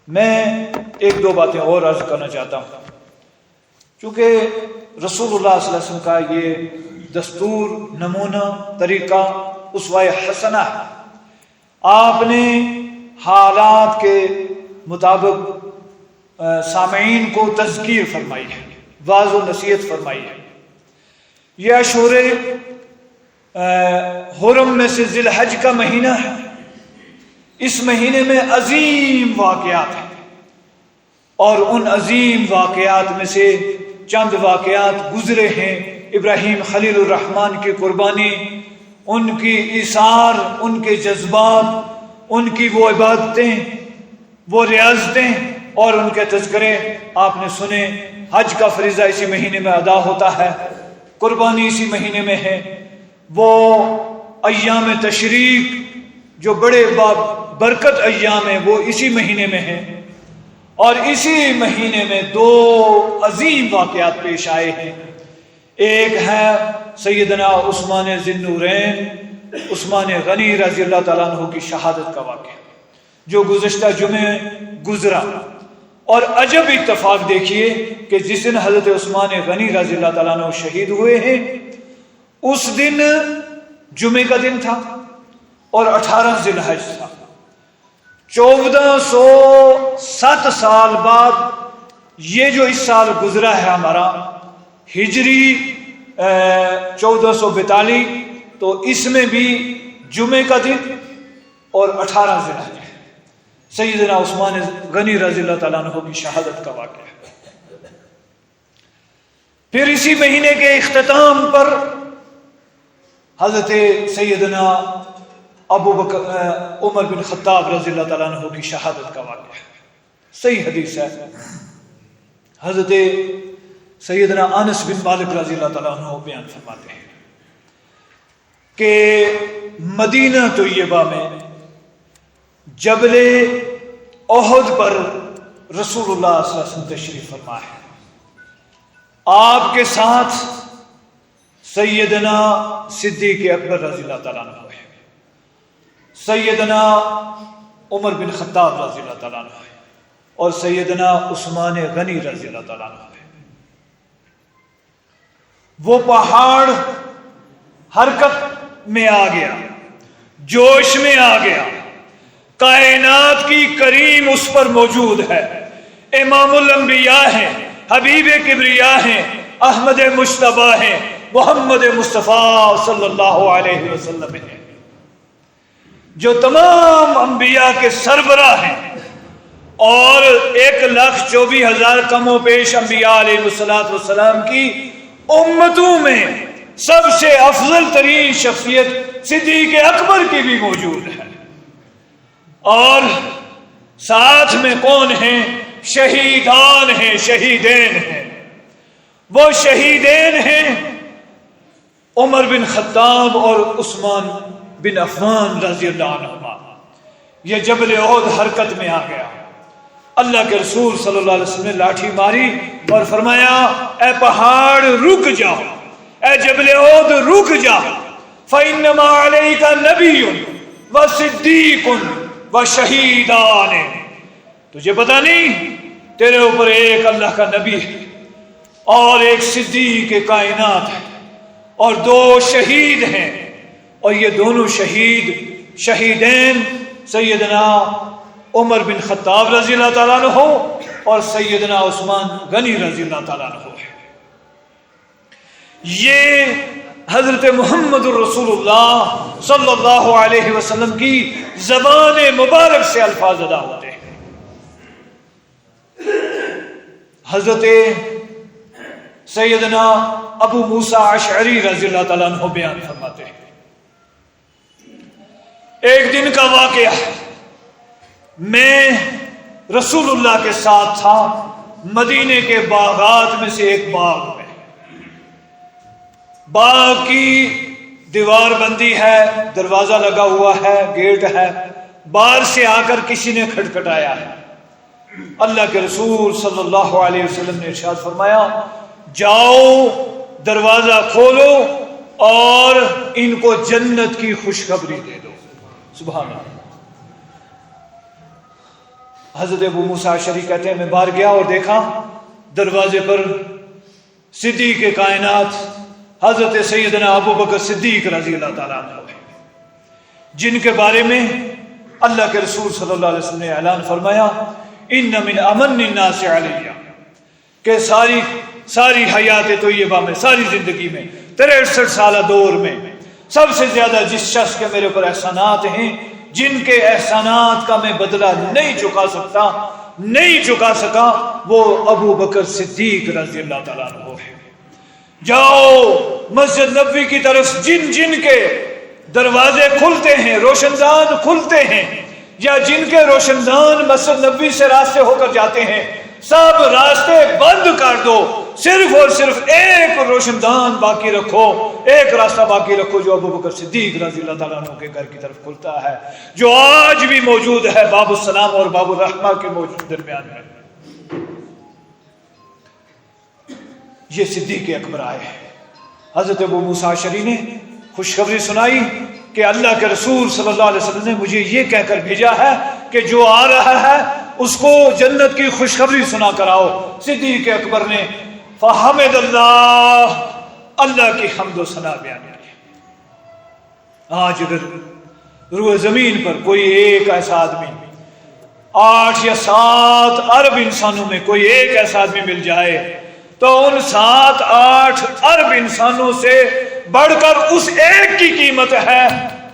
میں ایک دو باتیں اور عرض کرنا چاہتا ہوں، چونکہ رسول اللہ صلی اللہ علیہ وسلم کا یہ دستور، نمونہ، طریقہ اسوہ حسنہ ہے۔ آپ نے حالات کے مطابق سامعین کو تذکیر فرمائی ہے، واعظ و نصیحت فرمائی ہے۔ یہ اشہر حرم میں سے ذی الحج کا مہینہ ہے۔ اس مہینے میں عظیم واقعات ہیں، اور ان عظیم واقعات میں سے چند واقعات گزرے ہیں۔ ابراہیم خلیل الرحمن کی قربانی، ان کی ایثار، ان کے جذبات، ان کی وہ عبادتیں، وہ ریاضتیں اور ان کے تذکرے آپ نے سنے۔ حج کا فریضہ اسی مہینے میں ادا ہوتا ہے، قربانی اسی مہینے میں ہے، وہ ایام تشریق جو بڑے برکت ایام ہیں وہ اسی مہینے میں ہیں، اور اسی مہینے میں دو عظیم واقعات پیش آئے ہیں۔ ایک ہے سیدنا عثمان ذی النورین، عثمان غنی رضی اللہ تعالیٰ عنہ کی شہادت کا واقعہ جو گزشتہ جمعے گزرا۔ اور عجب اتفاق دیکھیے کہ جس دن حضرت عثمان غنی رضی اللہ تعالیٰ عنہ شہید ہوئے ہیں، اس دن جمعے کا دن تھا اور 18 ذی الحج تھا۔ 1407 سال بعد یہ جو اس سال گزرا ہے ہمارا ہجری 1442، تو اس میں بھی جمعے کا دن اور 18 ذی الحج ہے۔ سیدنا عثمان غنی رضی اللہ تعالیٰ عنہ کی شہادت کا واقعہ ہے۔ پھر اسی مہینے کے اختتام پر حضرت سیدنا ابو بکر عمر بن خطاب رضی اللہ تعالیٰ عنہ کی شہادت کا واقعہ ہے۔ صحیح حدیث ہے، حضرت سیدنا انس بن مالک رضی اللہ تعالیٰ عنہ بیان فرماتے ہیں کہ مدینہ طیبہ میں جبل احد پر رسول اللہ صلی اللہ علیہ وسلم تشریف فرما ہے۔ آپ کے ساتھ سیدنا صدیق اکبر رضی اللہ تعالیٰ عنہ ہے، سیدنا عمر بن خطاب رضی اللہ تعالیٰ عنہ ہے، اور سیدنا عثمان غنی رضی اللہ تعالیٰ عنہ ہے۔ وہ پہاڑ حرکت میں آ گیا، جوش میں آ گیا، کائنات کی کریم اس پر موجود ہے، امام الانبیاء ہیں، حبیب کبریاء ہیں، احمد مجتبیٰ ہیں، محمد مصطفیٰ صلی اللہ علیہ وسلم ہیں، جو تمام انبیاء کے سربراہ ہیں، اور 1,24,000 کم و بیش انبیاء علیہ السلام کی امتوں میں سب سے افضل ترین شخصیت صدیق اکبر کی بھی موجود ہے۔ اور ساتھ میں کون ہیں؟ شہیدان ہیں، شہیدین ہیں۔ وہ شہیدین ہیں عمر بن خطاب اور عثمان بن عفان رضی اللہ عنہما۔ یہ جبل احد حرکت میں آ گیا، اللہ کے رسول صلی اللہ علیہ وسلم نے لاٹھی ماری اور فرمایا اے پہاڑ رک جاؤ، اے جبل احد رک جا، فَإِنَّمَا عَلَيْكَ نَبِيٌّ وَصِدِّيقٌ وَشَهِيدَانِ۔ تجھے پتہ نہیں تیرے اوپر ایک اللہ کا نبی ہے اور ایک صدیق کائنات ہے اور 2 شہید ہیں، اور یہ دونوں شہیدین سیدنا عمر بن خطاب رضی اللہ تعالیٰ عنہ اور سیدنا عثمان غنی رضی اللہ تعالیٰ عنہ ہے۔ یہ حضرت محمد الرسول اللہ صلی اللہ علیہ وسلم کی زبان مبارک سے الفاظ ادا ہوتے ہیں۔ حضرت سیدنا ابو موسیٰ اشعری رضی اللہ تعالیٰ عنہ بیان فرماتے ہیں، ایک دن کا واقعہ، میں رسول اللہ کے ساتھ تھا مدینے کے باغات میں سے ایک باغ میں۔ باغ کی دیوار بندی ہے، دروازہ لگا ہوا ہے، گیٹ ہے، باہر سے آ کر کسی نے کھٹکھٹایا ہے۔ اللہ کے رسول صلی اللہ علیہ وسلم نے ارشاد فرمایا جاؤ دروازہ کھولو اور ان کو جنت کی خوشخبری دے دو۔ سبحان اللہ۔ حضرت ابو موسیٰ اشعری کہتے ہیں میں باہر گیا اور دیکھا دروازے پر صدیق کائنات حضرت سیدنا ابو بکر صدیق رضی اللہ تعالیٰ عنہ ہے، جن کے بارے میں اللہ کے رسول صلی اللہ علیہ وسلم نے اعلان فرمایا ان من امن الناس علیہ، کہ ساری حیات طیبہ میں، ساری زندگی میں 63 سالہ دور میں سب سے زیادہ جس شخص کے میرے اوپر احسانات ہیں، جن کے احسانات کا میں بدلہ نہیں چکا سکا وہ ابو بکر صدیق رضی اللہ تعالیٰ عنہ ہے۔ جاؤ مسجد نبوی کی طرف جن کے دروازے کھلتے ہیں، روشن دان کھلتے ہیں، یا جن کے روشن دان مسجد نبوی سے راستے ہو کر جاتے ہیں، سب راستے بند کر دو، صرف اور صرف ایک روشن دان باقی رکھو، ایک راستہ باقی رکھو جو ابو بکر صدیق رضی اللہ تعالیٰ عنہ کے گھر کی طرف کھلتا ہے، جو آج بھی موجود ہے، باب السلام اور باب الرحمہ کے درمیان میں۔ یہ صدیق اکبر آئے ہیں۔ حضرت ابو موسیٰ اشعری نے خوشخبری سنائی کہ اللہ کے رسول صلی اللہ علیہ وسلم نے مجھے یہ کہہ کر بھیجا ہے کہ جو آ رہا ہے اس کو جنت کی خوشخبری سنا کر آؤ۔ صدیق اکبر نے فحمد اللہ کی حمد و ثنا بیان کی۔ آج اگر روئے زمین پر کوئی ایک ایسا آدمی 8 یا 7 ارب انسانوں میں کوئی ایک ایسا آدمی مل جائے تو ان 7-8 ارب انسانوں سے بڑھ کر اس ایک کی قیمت ہے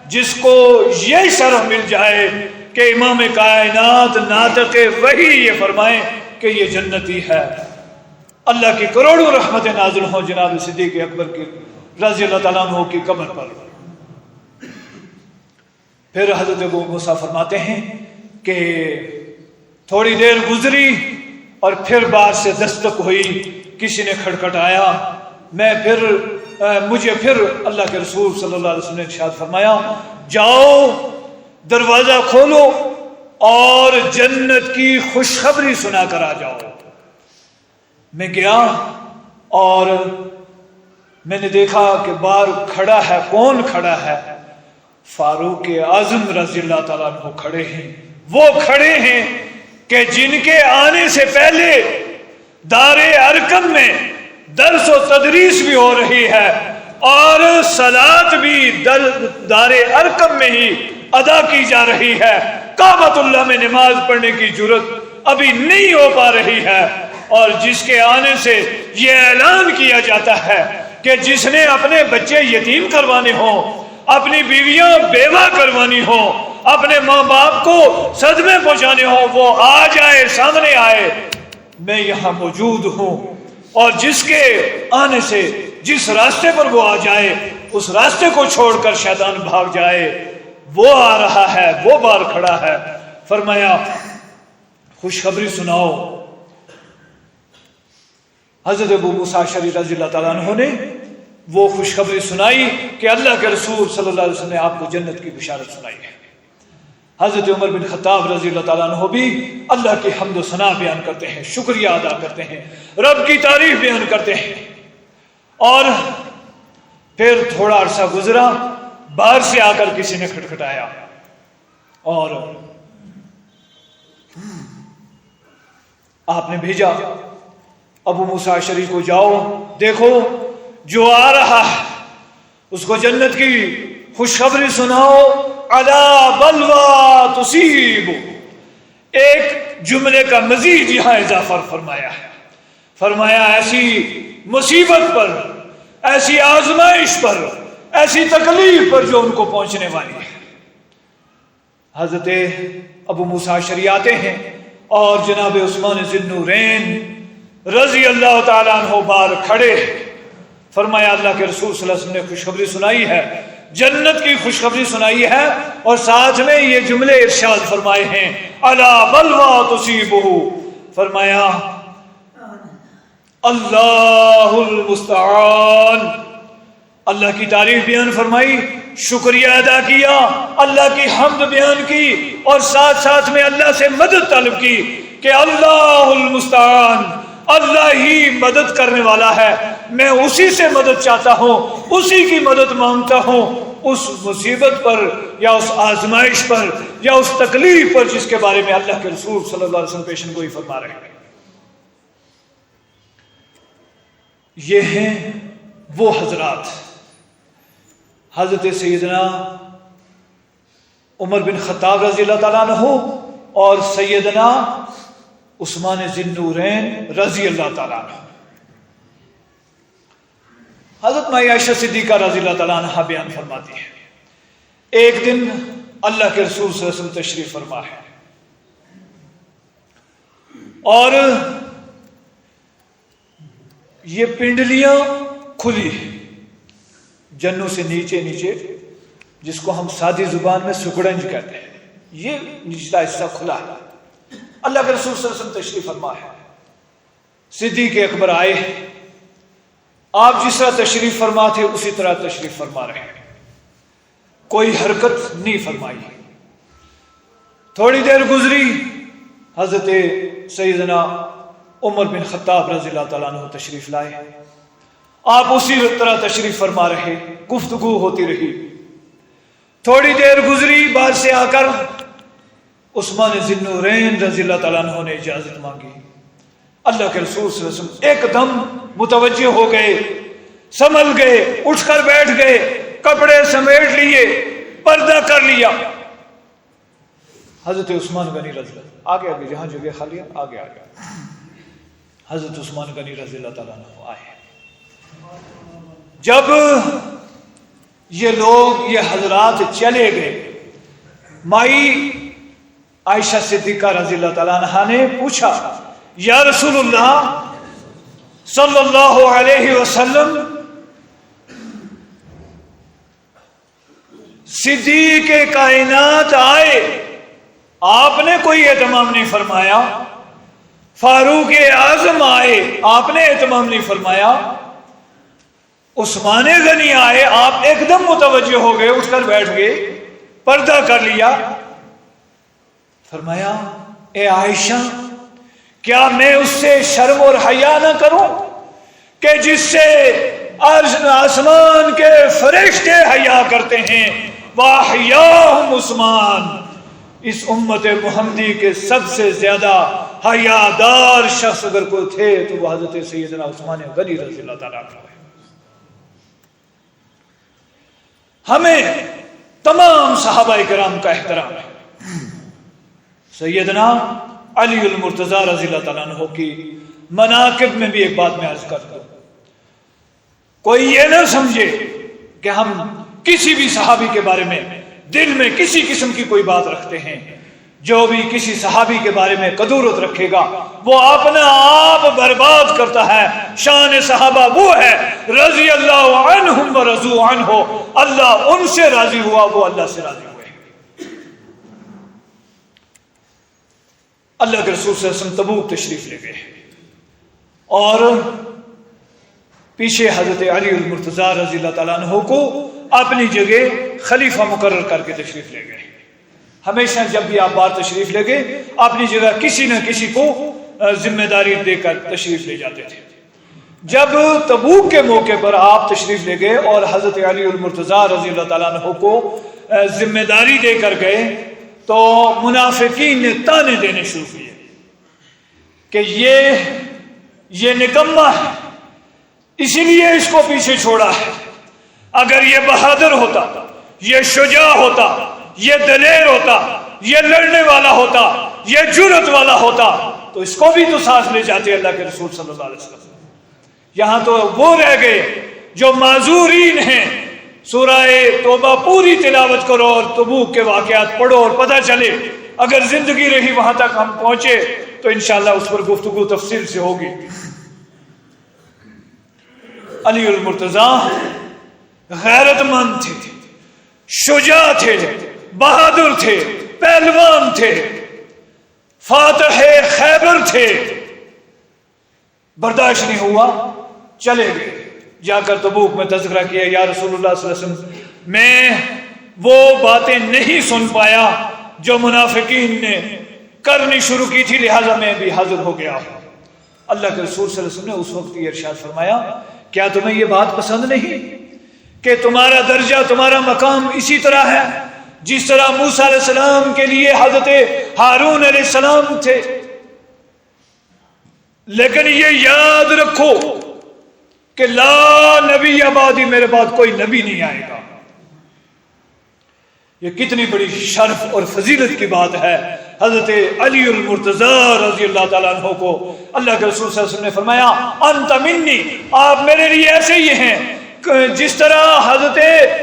جس کو یہ شرف مل جائے کہ امام کائنات ناطق وحی یہ فرمائیں کہ یہ جنتی ہے۔ اللہ کی کروڑوں رحمتیں نازل ہوں جناب صدیق اکبر کی رضی اللہ تعالیٰ عنہ کی قبر پر۔ پھر حضرت ابو موسیٰ فرماتے ہیں کہ تھوڑی دیر گزری اور پھر باہر سے دستک ہوئی، کسی نے کھٹکھٹایا، مجھے پھر اللہ کے رسول صلی اللہ علیہ وسلم نے ارشاد فرمایا جاؤ دروازہ کھولو اور جنت کی خوشخبری سنا کر آ جاؤ۔ میں گیا اور میں نے دیکھا کہ باہر کھڑا ہے، کون کھڑا ہے؟ فاروق اعظم رضی اللہ تعالیٰ عنہ کھڑے ہیں۔ وہ کھڑے ہیں کہ جن کے آنے سے پہلے دار ارقم میں درس و تدریس بھی ہو رہی ہے اور صلاۃ بھی دار ارقم میں ہی ادا کی جا رہی ہے۔ کعبۃ اللہ میں نماز پڑھنے کی جرت ابھی نہیں ہو پا رہی ہے، اور جس کے آنے سے یہ اعلان کیا جاتا ہے کہ جس نے اپنے بچے یتیم کروانے ہوں، اپنی بیویاں بیوہ کروانی ہوں، اپنے ماں باپ کو صدمے پہنچانے ہوں، وہ آ جائے، سامنے آئے، میں یہاں موجود ہوں۔ اور جس کے آنے سے جس راستے پر وہ آ جائے، اس راستے کو چھوڑ کر شیطان بھاگ جائے، وہ آ رہا ہے، وہ باہر کھڑا ہے۔ فرمایا خوشخبری سناؤ۔ حضرت ابو موسیٰ اشعری رضی اللہ تعالیٰ عنہ نے وہ خوشخبری سنائی کہ اللہ کے رسول صلی اللہ علیہ وسلم نے آپ کو جنت کی بشارت سنائی ہے۔ حضرت عمر بن خطاب رضی اللہ تعالیٰ عنہ بھی اللہ کی حمد و ثنا بیان کرتے ہیں، شکریہ ادا کرتے ہیں، رب کی تعریف بیان کرتے ہیں۔ اور پھر تھوڑا عرصہ گزرا، باہر سے آ کر کسی نے کھٹکھٹایا اور آپ نے بھیجا ابو موسیٰ اشعری کو، جاؤ دیکھو جو آ رہا ہے اس کو جنت کی خوشخبری سناؤ، علی بلوى تصیب۔ ایک جملے کا مزید یہاں اضافہ فرمایا ہے، فرمایا ایسی مصیبت پر، ایسی آزمائش پر، ایسی تکلیف پر جو ان کو پہنچنے والی ہے۔ حضرت ابو موسیٰ اشعری آتے ہیں اور جناب عثمان ذی النورین رضی اللہ تعالیٰ عنہ بار کھڑے، فرمایا اللہ کے رسول صلی اللہ علیہ وسلم نے خوشخبری سنائی ہے، جنت کی خوشخبری سنائی ہے، اور ساتھ میں یہ جملے ارشاد فرمائے ہیں الا بلوى تصیبہ، فرمایا اللہ المستعان، اللہ کی تعریف بیان فرمائی، شکریہ ادا کیا، اللہ کی حمد بیان کی، اور ساتھ ساتھ میں اللہ سے مدد طلب کی کہ اللہ المستعان، اللہ ہی مدد کرنے والا ہے، میں اسی سے مدد چاہتا ہوں، اسی کی مدد مانگتا ہوں، اس مصیبت پر یا اس آزمائش پر یا اس تکلیف پر جس کے بارے میں اللہ کے رسول صلی اللہ علیہ وسلم پیشن گوئی فرما رہے ہیں۔ یہ ہیں وہ حضرات، حضرت سیدنا عمر بن خطاب رضی اللہ تعالیٰ عنہ اور سیدنا عثمان ذی النورین رضی اللہ تعالیٰ عنہ۔ حضرت مائی عائشہ صدیقہ رضی اللہ تعالیٰ عنہ بیان فرماتی ہے، ایک دن اللہ کے رسول صلی اللہ علیہ وسلم تشریف فرما ہے اور یہ پنڈلیاں کھلی جنوں سے نیچے نیچے، جس کو ہم سادی زبان میں سکڑنج کہتے ہیں، یہ نچلا حصہ کھلا ہے۔ اللہ کے رسول صلی اللہ علیہ وسلم تشریف فرما ہے، صدیق اکبر آئے، آپ جس طرح تشریف فرما تھے اسی طرح تشریف فرما رہے ہیں، کوئی حرکت نہیں فرمائی۔ تھوڑی دیر گزری، حضرت سیدنا عمر بن خطاب رضی اللہ تعالیٰ عنہ تشریف لائے، آپ اسی طرح تشریف فرما رہے، گفتگو ہوتی رہی۔ تھوڑی دیر گزری، باہر سے آ کر عثمان ذی النورین رضی اللہ تعالیٰ عنہ نے اجازت مانگی۔ اللہ کے رسول صلی اللہ علیہ وسلم ایک دم متوجہ ہو گئے، سنبھل گئے، اٹھ کر بیٹھ گئے، کپڑے سمیٹ لیے، پردہ کر لیا۔ حضرت عثمان غنی رضی اللہ آگے جہاں جگہ خالی ہے آگے حضرت عثمان غنی رضی اللہ تعالیٰ عنہ آئے۔ جب یہ لوگ، یہ حضرات چلے گئے، مائی عائشہ صدیقہ رضی اللہ تعالیٰ عنہ نے پوچھا، یا رسول اللہ صلی اللہ علیہ وسلم، صدیق کائنات آئے، آپ نے کوئی اہتمام نہیں فرمایا، فاروق اعظم آئے، آپ نے اہتمام نہیں فرمایا، عثمان غنی آئے، آپ ایک دم متوجہ ہو گئے، اٹھ کر بیٹھ گئے، پردہ کر لیا۔ فرمایا، اے عائشہ، کیا میں اس سے شرم اور حیا نہ کروں کہ جس سے آسمان کے فرشتے حیا کرتے ہیں؟ وَأَحْيَاهُمْ عثمان، اس امت محمدی کے سب سے زیادہ حیادار شخص اگر کوئی تھے تو وہ حضرت سیدنا عثمان غنی رضی اللہ تعالیٰ عنہ ہے۔ ہمیں تمام صحابہ کرام کا احترام ہے۔ سیدنا علی المرتضیٰ رضی اللہ تعالیٰ عنہ کی مناقب میں بھی ایک بات میں عرض کرتا ہوں، کوئی یہ نہ سمجھے کہ ہم کسی بھی صحابی کے بارے میں دل میں کسی قسم کی کوئی بات رکھتے ہیں۔ جو بھی کسی صحابی کے بارے میں قدورت رکھے گا وہ اپنا آپ برباد کرتا ہے۔ شان صحابہ وہ ہے رضی اللہ عنہم ورضوا عنہ، اللہ ان سے راضی ہوا، وہ اللہ سے راضی ہوئے۔ اللہ کے رسول صلی اللہ علیہ وسلم تبوک تشریف لے گئے اور پیچھے حضرت علی المرتضیٰ رضی اللہ تعالیٰ عنہ کو اپنی جگہ خلیفہ مقرر کر کے تشریف لے گئے۔ ہمیشہ جب بھی آپ باہر تشریف لے گئے اپنی جگہ کسی نہ کسی کو ذمہ داری دے کر تشریف لے جاتے تھے۔ جب تبوک کے موقع پر آپ تشریف لے گئے اور حضرت علی المرتضیٰ رضی اللہ تعالیٰ عنہ کو ذمہ داری دے کر گئے تو منافقین نے تانے دینے شروع کیے کہ یہ نکما ہے، اسی لیے اس کو پیچھے چھوڑا ہے۔ اگر یہ بہادر ہوتا، یہ شجاع ہوتا، یہ دلیر ہوتا، یہ لڑنے والا ہوتا، یہ جرأت والا ہوتا تو اس کو بھی تو ساتھ لے جاتے اللہ کے رسول صلی اللہ علیہ وسلم۔ یہاں تو وہ رہ گئے جو معذورین ہیں۔ سورہ توبہ پوری تلاوت کرو اور تبوک کے واقعات پڑھو اور پتہ چلے، اگر زندگی رہی وہاں تک ہم پہنچے تو انشاءاللہ اس پر گفتگو تفصیل سے ہوگی۔ علی المرتضیٰ غیرت مند تھے، شجاع تھے، بہادر تھے، پہلوان تھے، فاتح خیبر تھے۔ برداشت نہیں ہوا، چلے گئے، جا کر تبوک میں تذکرہ کیا، یا رسول اللہ صلی اللہ علیہ وسلم، میں وہ باتیں نہیں سن پایا جو منافقین نے کرنی شروع کی تھی، لہٰذا میں بھی حاضر ہو گیا ہوں۔ اللہ کے رسول صلی اللہ علیہ وسلم نے اس وقت یہ ارشاد فرمایا، کیا تمہیں یہ بات پسند نہیں کہ تمہارا درجہ تمہارا مقام اسی طرح ہے جس طرح موسیٰ علیہ السلام کے لیے حضرت ہارون علیہ السلام تھے، لیکن یہ یاد رکھو کہ لا نبی بعدی، میرے بعد کوئی نبی نہیں آئے گا۔ یہ کتنی بڑی شرف اور فضیلت کی بات ہے۔ حضرت علی المرتضی رضی اللہ تعالیٰ عنہ کو اللہ کے رسول صلی اللہ علیہ وسلم نے فرمایا انت منی، آپ میرے لیے ایسے ہی ہیں جس طرح حضرت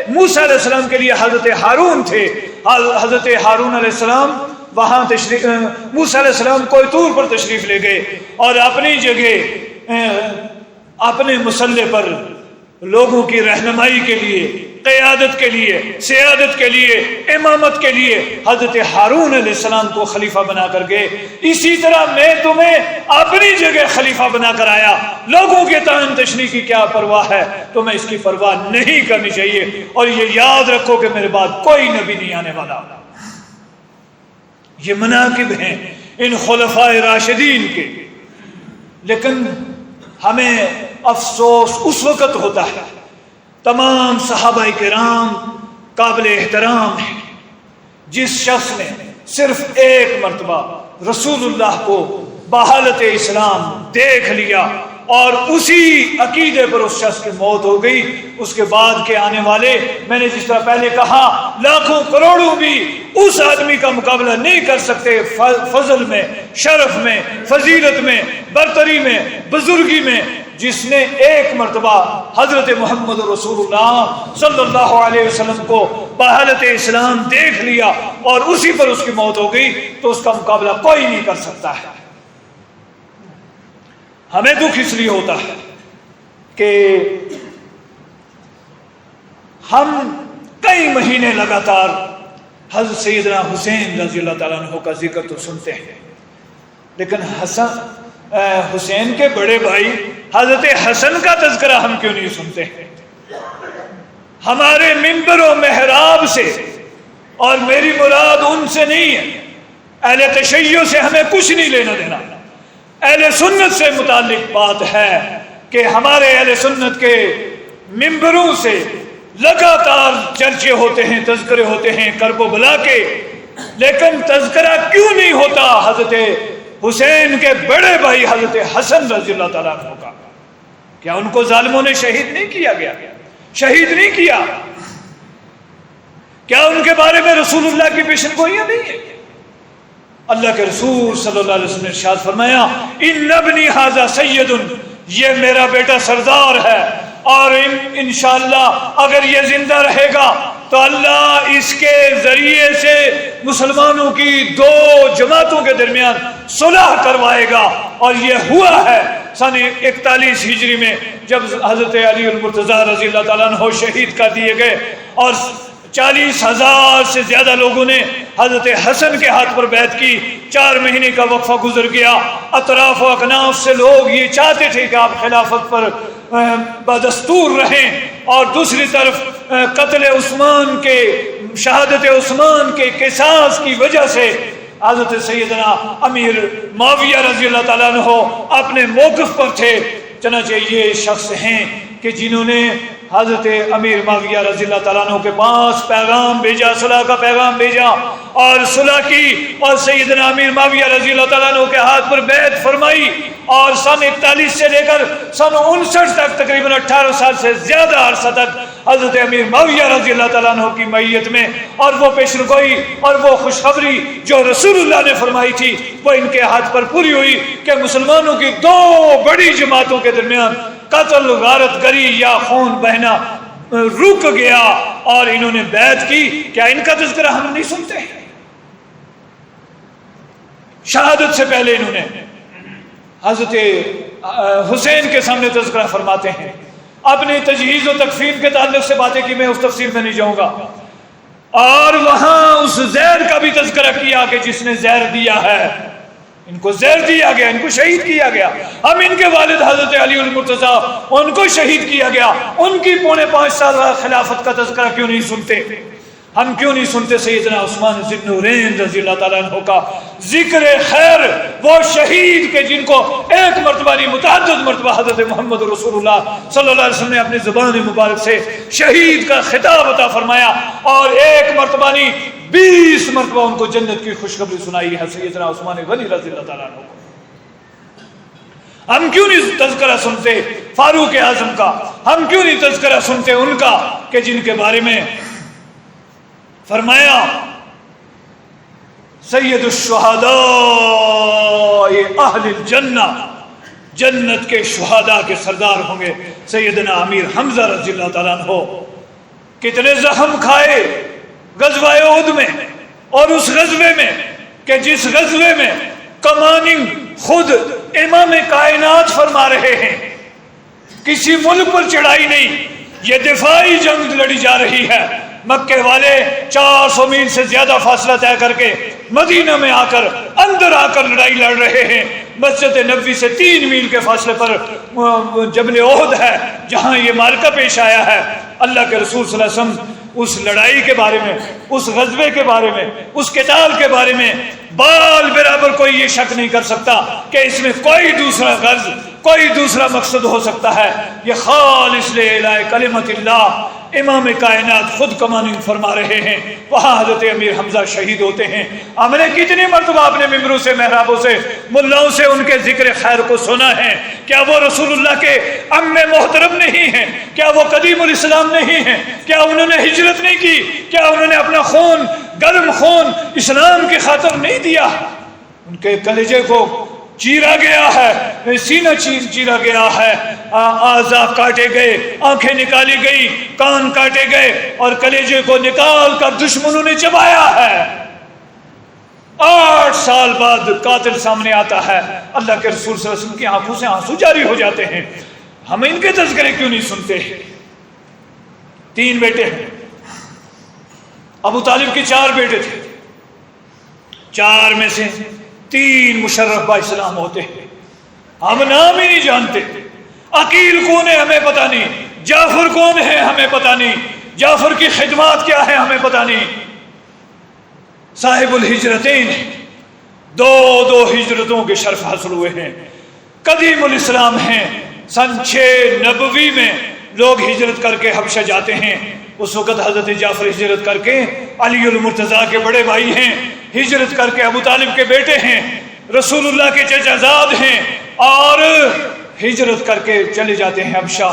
موسیٰ علیہ السلام کے لیے حضرت ہارون تھے۔ حضرت ہارون علیہ السلام وہاں موسیٰ علیہ السلام کوہ طور پر تشریف لے گئے اور اپنی جگہ اپنے مسلح پر لوگوں کی رہنمائی کے لیے، قیادت کے لیے، سیادت کے لیے، امامت کے لیے حضرت ہارون علیہ السلام کو خلیفہ بنا کر گئے۔ اسی طرح میں تمہیں اپنی جگہ خلیفہ بنا کر آیا۔ لوگوں کے تعین تشریح کی کیا پرواہ ہے، تمہیں اس کی پرواہ نہیں کرنی چاہیے، اور یہ یاد رکھو کہ میرے بعد کوئی نبی نہیں آنے والا۔ یہ مناقب ہیں ان خلفاء راشدین کے، لیکن ہمیں افسوس اس وقت ہوتا ہے، تمام صحابہ کرام قابل احترام ہیں، جس شخص نے صرف ایک مرتبہ رسول اللہ کو بحالت اسلام دیکھ لیا اور اسی عقیدے پر اس شخص کی موت ہو گئی، اس کے بعد کے آنے والے، میں نے جس طرح پہلے کہا، لاکھوں کروڑوں بھی اس آدمی کا مقابلہ نہیں کر سکتے فضل میں، شرف میں، فضیلت میں، برتری میں، بزرگی میں، جس نے ایک مرتبہ حضرت محمد رسول اللہ صلی اللہ علیہ وسلم کو بحالت اسلام دیکھ لیا اور اسی پر اس کی موت ہو گئی، تو اس کا مقابلہ کوئی نہیں کر سکتا ہے۔ ہمیں دکھ اس لیے ہوتا ہے کہ ہم کئی مہینے لگاتار حضرت سیدنا حسین رضی اللہ تعالیٰ عنہ کا ذکر تو سنتے ہیں، لیکن حسین کے بڑے بھائی حضرت حسن کا تذکرہ ہم کیوں نہیں سنتے ہیں؟ ہمارے منبر و محراب سے، اور میری مراد ان سے نہیں ہے، اہل تشیع سے ہمیں کچھ نہیں لینا دینا، اہل سنت سے متعلق بات ہے کہ ہمارے اہل سنت کے منبروں سے لگاتار چرچے ہوتے ہیں، تذکرے ہوتے ہیں کرب و بلا کے، لیکن تذکرہ کیوں نہیں ہوتا حضرت حسین کے بڑے بھائی حضرت حسن رضی اللہ تعالیٰ عنہ کا؟ کیا ان کو ظالموں نے شہید نہیں کیا گیا؟ شہید نہیں کیا؟ کیا ان کے بارے میں رسول اللہ کی پیشن گوئیاں نہیں ہیں؟ اللہ کے رسول صلی اللہ علیہ وسلم نے ارشاد فرمایا ان ابنی ھذا سید، یہ میرا بیٹا سردار ہے، اور انشاءاللہ اگر یہ زندہ رہے گا تو اللہ اس کے ذریعے سے مسلمانوں کی دو جماعتوں کے درمیان صلح کروائے گا۔ اور یہ ہوا ہے سن 41 ہجری میں، جب حضرت علی المرتضی رضی اللہ تعالیٰ عنہ شہید کر دیے گئے اور 40,000 سے زیادہ لوگوں نے حضرت حسن کے ہاتھ پر بیعت کی۔ 4 مہینے کا وقفہ گزر گیا، اطراف و اکناف سے لوگ یہ چاہتے تھے کہ آپ خلافت پر بدستور رہیں، اور دوسری طرف قتل عثمان کے، شہادت عثمان کے قصاص کی وجہ سے حضرت سیدنا امیر معاویہ رضی اللہ تعالیٰ عنہ اپنے موقف پر تھے۔ چنانچہ یہ شخص ہیں کہ جنہوں نے حضرت امیر معاویہ رضی اللہ تعالیٰ عنہ کے پاس پیغام بھیجا، صلح کا پیغام بھیجا اور صلح کی، اور سیدنا امیر معاویہ رضی اللہ تعالیٰ عنہ کے ہاتھ پر بیعت فرمائی، اور سن 41 سے لے کر سن 59 تک، تقریباً 18 سال سے زیادہ عرصہ تک حضرت امیر معاویہ رضی اللہ تعالیٰ عنہ کی معیت میں، اور وہ پیشن گوئی اور وہ خوشخبری جو رسول اللہ نے فرمائی تھی وہ ان کے ہاتھ پر پوری ہوئی کہ مسلمانوں کی دو بڑی جماعتوں کے درمیان قتل، غارت گری یا خون بہنا رک گیا، اور انہوں نے بیعت کی۔ کیا ان کا تذکرہ ہم نہیں سنتے؟ شہادت سے پہلے انہوں نے حضرت حسین کے سامنے تذکرہ فرماتے ہیں۔ اپنی تجہیز و تکفین کے تعلق سے باتیں کی، میں اس تفصیل میں نہیں جاؤں گا، اور وہاں اس زہر کا بھی تذکرہ کیا کہ جس نے زہر دیا ہے، ان کو زہر دیا گیا، ان کو شہید کیا گیا۔ ہم ان کے والد حضرت علی المرتضی، ان کو شہید کیا گیا، ان کی 5.25 سال خلافت کا تذکرہ کیوں نہیں سنتے؟ ہم کیوں نہیں سنتے سیدنا عثمان ذی النورین رضی اللہ تعالیٰ عنہ کا ذکر خیر، وہ شہید کے جن کو ایک مرتبہ نہیں متعدد مرتبہ حضرت محمد رسول اللہ صلی اللہ علیہ وسلم نے اپنی زبان مبارک سے شہید کا خطاب عطا فرمایا، اور ایک مرتبہ نہیں 20 مرتبہ ان کو جنت کی خوشخبری سنائی ہے سیدنا عثمان غنی رضی اللہ تعالیٰ عنہ کو۔ ہم کیوں نہیں تذکرہ سنتے فاروق اعظم کا، ہم کیوں نہیں تذکرہ سنتے ان کا کہ جن کے بارے میں فرمایا سید الشہداء اہل الجنہ، جنت کے شہداء کے سردار ہوں گے سیدنا امیر حمزہ رضی اللہ تعالیٰ عنہ۔ کتنے زخم کھائے غزوہ احد میں، اور اس غزوے میں کہ جس غزوے میں کماننگ خود امام کائنات فرما رہے ہیں، کسی ملک پر چڑھائی نہیں، یہ دفاعی جنگ لڑی جا رہی ہے۔ مکے والے 400 میل سے زیادہ فاصلہ طے کر کے مدینہ میں آ کر اندر آ کر لڑائی لڑ رہے ہیں۔ مسجد نبوی سے 3 میل کے فاصلے پر جبل احد ہے جہاں یہ معرکہ پیش آیا ہے۔ اللہ کے رسول صلی اللہ علیہ وسلم اس لڑائی کے بارے میں، اس غزوے کے بارے میں، اس قتال کے بارے میں بال برابر کوئی یہ شک نہیں کر سکتا کہ اس میں کوئی دوسرا غرض، کوئی دوسرا مقصد ہو سکتا ہے۔ یہ خالص لِإِعْلَاءِ کلمۃ اللہ، امام کائنات خود کماننگ فرما رہے ہیں، وہاں حضرت امیر حمزہ شہید ہوتے ہیں۔ ہم نے کتنی مرتبہ اپنے ممبروں سے، محرابوں سے، ملاؤں سے ان کے ذکر خیر کو سنا ہے۔ کیا وہ رسول اللہ کے عم محترم نہیں ہیں؟ کیا وہ قدیم الاسلام نہیں ہیں؟ کیا انہوں نے ہجرت نہیں کی؟ کیا انہوں نے اپنا خون، گرم خون اسلام کی خاطر نہیں دیا؟ ان کے کلیجے کو چیرا گیا ہے، سینہ چیرا گیا ہے، اعضاء کاٹے گئے، آنکھیں نکالی گئی، کان کاٹے گئے، اور کلیجے کو نکال کر دشمنوں نے چبایا ہے۔ 8 سال بعد قاتل سامنے آتا ہے، اللہ کے رسول صلی اللہ علیہ وسلم کی آنکھوں سے آنسو جاری ہو جاتے ہیں۔ ہم ان کے تذکرے کیوں نہیں سنتے؟ 3 بیٹے ہیں، ابو طالب کے 4 بیٹے تھے، 4 میں سے 3 مشرف با اسلام ہوتے ہیں، ہم نام ہی نہیں جانتے۔ عقیل کون ہے ہمیں پتہ نہیں، جعفر کون ہے ہمیں پتہ نہیں، جعفر کی خدمات کیا ہے ہمیں پتہ نہیں۔ صاحب الہجرتین، 2 ہجرتوں کے شرف حاصل ہوئے ہیں، قدیم الاسلام ہیں۔ سن 6 نبوی میں لوگ ہجرت کر کے حبشہ جاتے ہیں، اس وقت حضرت جعفر ہجرت کر کے علی المرتضیٰ کے بڑے بھائی ہیں، ہجرت کر کے ابو طالب کے بیٹے ہیں، رسول اللہ کے چچا زاد ہیں، اور ہجرت کر کے چلے جاتے ہیں حبشہ۔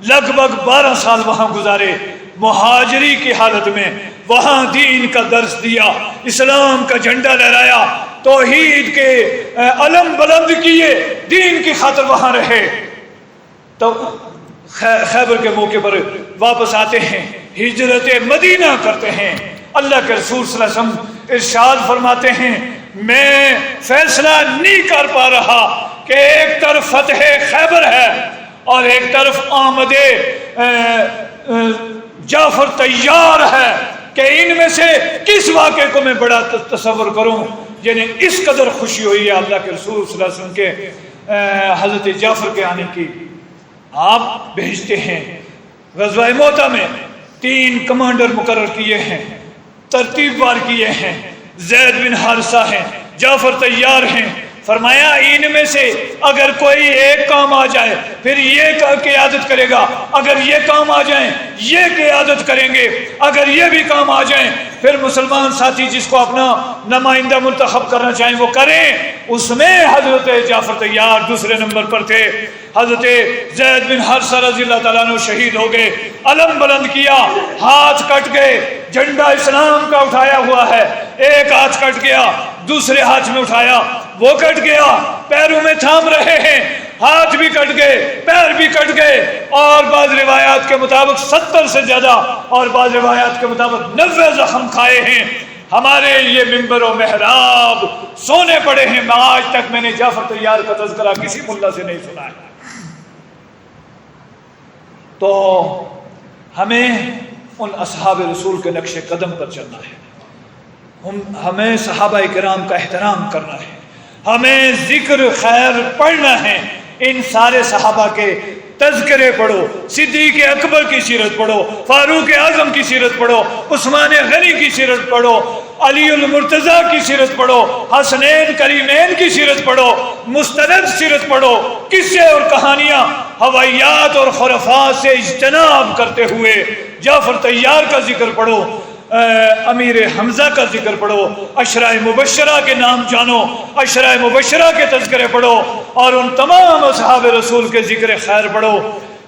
لگ بھگ 12 سال وہاں گزارے، مہاجری کی حالت میں وہاں دین کا درس دیا، اسلام کا جھنڈا لہرایا، توحید کے علم بلند کیے، دین کی خاطر وہاں رہے۔ تو خیبر کے موقع پر واپس آتے ہیں، ہجرت مدینہ کرتے ہیں۔ اللہ کے رسول صلی اللہ علیہ وسلم ارشاد فرماتے ہیں، میں فیصلہ نہیں کر پا رہا کہ ایک طرف فتح خیبر ہے اور ایک طرف آمد جعفر تیار ہے، کہ ان میں سے کس واقعے کو میں بڑا تصور کروں۔ یعنی اس قدر خوشی ہوئی ہے اللہ کے رسول صلی اللہ علیہ وسلم کے حضرت جعفر کے آنے کی۔ آپ بھیجتے ہیں، غزوہ موتا میں 3 کمانڈر مقرر کیے ہیں، ترتیب وار کیے ہیں، زید بن حارثہ ہیں، جعفر تیار ہیں۔ فرمایا ان میں سے اگر کوئی ایک کام آ جائے پھر یہ قیادت کرے گا، اگر یہ کام آ جائیں یہ قیادت کریں گے، اگر یہ بھی کام آ جائیں پھر مسلمان ساتھی جس کو اپنا نمائندہ منتخب کرنا چاہیں وہ کریں۔ اس میں حضرت جعفر تیار دوسرے نمبر پر تھے۔ حضرت زید بن حارثہ رضی اللہ تعالیٰ عنہ شہید ہو گئے، علم بلند کیا، ہاتھ کٹ گئے، جھنڈا اسلام کا اٹھایا ہوا ہے، ایک ہاتھ کٹ گیا، دوسرے ہاتھ میں اٹھایا وہ کٹ گیا، پیروں میں تھام رہے ہیں، ہاتھ بھی کٹ گئے، پیر بھی کٹ گئے، اور بعض روایات کے مطابق 70 سے زیادہ اور بعض روایات کے مطابق 90 زخم کھائے ہیں۔ ہمارے یہ ممبر و محراب سونے پڑے ہیں، آج تک میں نے جعفر تیار کا تذکرہ کسی ملا سے نہیں سنا ہے۔ تو ہمیں ان اصحاب رسول کے نقش قدم پر چلنا ہے، ہمیں صحابہ کرام کا احترام کرنا ہے، ہمیں ذکر خیر پڑھنا ہے، ان سارے صحابہ کے تذکرے پڑھو، صدیق اکبر کی سیرت پڑھو، فاروق اعظم کی سیرت پڑھو، عثمان غنی کی سیرت پڑھو، علی المرتضیٰ کی سیرت پڑھو، حسنین کریمین کی سیرت پڑھو، مستند سیرت پڑھو، قصے اور کہانیاں حوائیات اور خرافات سے اجتناب کرتے ہوئے جعفر طیار کا ذکر پڑھو، امیر حمزہ کا ذکر پڑھو، عشرہ مبشرہ کے نام جانو، عشرہ مبشرہ کے تذکرے پڑھو، اور ان تمام اصحاب رسول کے ذکر خیر پڑھو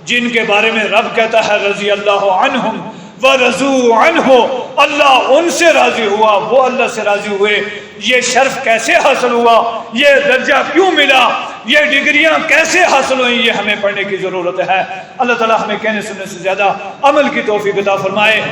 جن کے بارے میں رب کہتا ہے رضی اللہ عنہم ورضوا عنہ، اللہ ان سے راضی ہوا، وہ اللہ سے راضی ہوئے۔ یہ شرف کیسے حاصل ہوا، یہ درجہ کیوں ملا، یہ ڈگریاں کیسے حاصل ہوئیں، یہ ہمیں پڑھنے کی ضرورت ہے۔ اللہ تعالیٰ ہمیں کہنے سننے سے زیادہ عمل کی توفیق عطا فرمائے۔